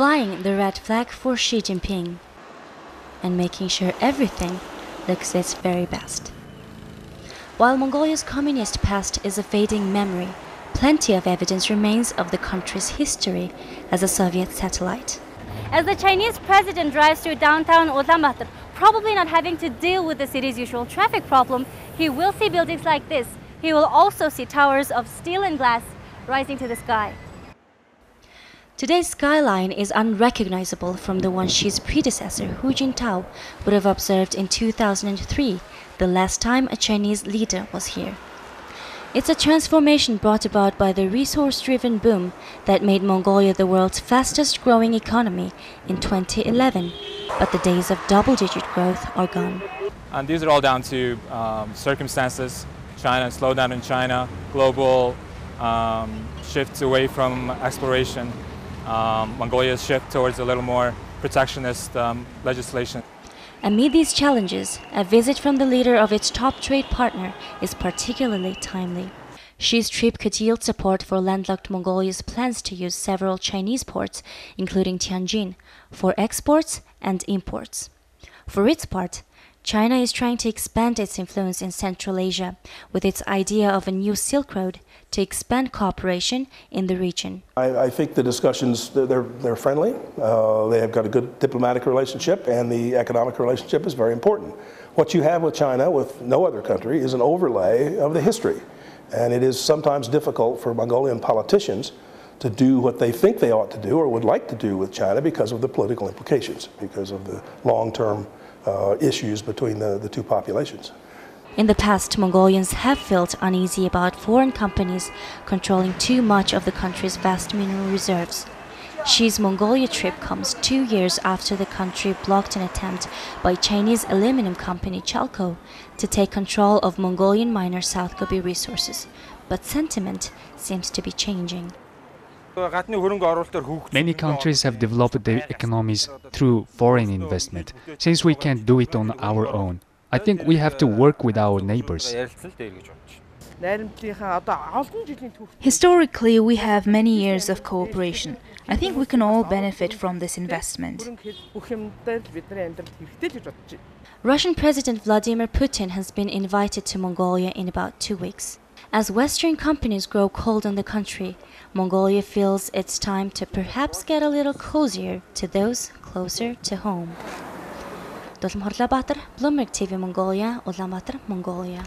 flying the red flag for Xi Jinping, and making sure everything looks its very best. While Mongolia's communist past is a fading memory, plenty of evidence remains of the country's history as a Soviet satellite. As the Chinese president drives through downtown Ulaanbaatar, probably not having to deal with the city's usual traffic problem, he will see buildings like this. He will also see towers of steel and glass rising to the sky. Today's skyline is unrecognizable from the one Xi's predecessor, Hu Jintao, would have observed in 2003, the last time a Chinese leader was here. It's a transformation brought about by the resource-driven boom that made Mongolia the world's fastest-growing economy in 2011, but the days of double-digit growth are gone. And these are all down to circumstances, China, slowdown in China, global shift away from exploration, Mongolia's shift towards a little more protectionist legislation. Amid these challenges, a visit from the leader of its top trade partner is particularly timely. Xi's trip could yield support for landlocked Mongolia's plans to use several Chinese ports, including Tianjin, for exports and imports. For its part, China is trying to expand its influence in Central Asia with its idea of a new Silk Road to expand cooperation in the region. I think the discussions, they're friendly. They have got a good diplomatic relationship, and the economic relationship is very important. What you have with China, with no other country, is an overlay of the history. And it is sometimes difficult for Mongolian politicians to do what they think they ought to do or would like to do with China because of the political implications, because of the long-term issues between the two populations. In the past, Mongolians have felt uneasy about foreign companies controlling too much of the country's vast mineral reserves. Xi's Mongolia trip comes 2 years after the country blocked an attempt by Chinese aluminum company Chalco to take control of Mongolian miner South Gobi resources. But sentiment seems to be changing. Many countries have developed their economies through foreign investment. Since we can't do it on our own, I think we have to work with our neighbors. Historically, we have many years of cooperation. I think we can all benefit from this investment. Russian President Vladimir Putin has been invited to Mongolia in about 2 weeks. As Western companies grow cold on the country, Mongolia feels it's time to perhaps get a little cozier to those closer to home. Bloomberg TV Mongolia, Ulaanbaatar, Mongolia.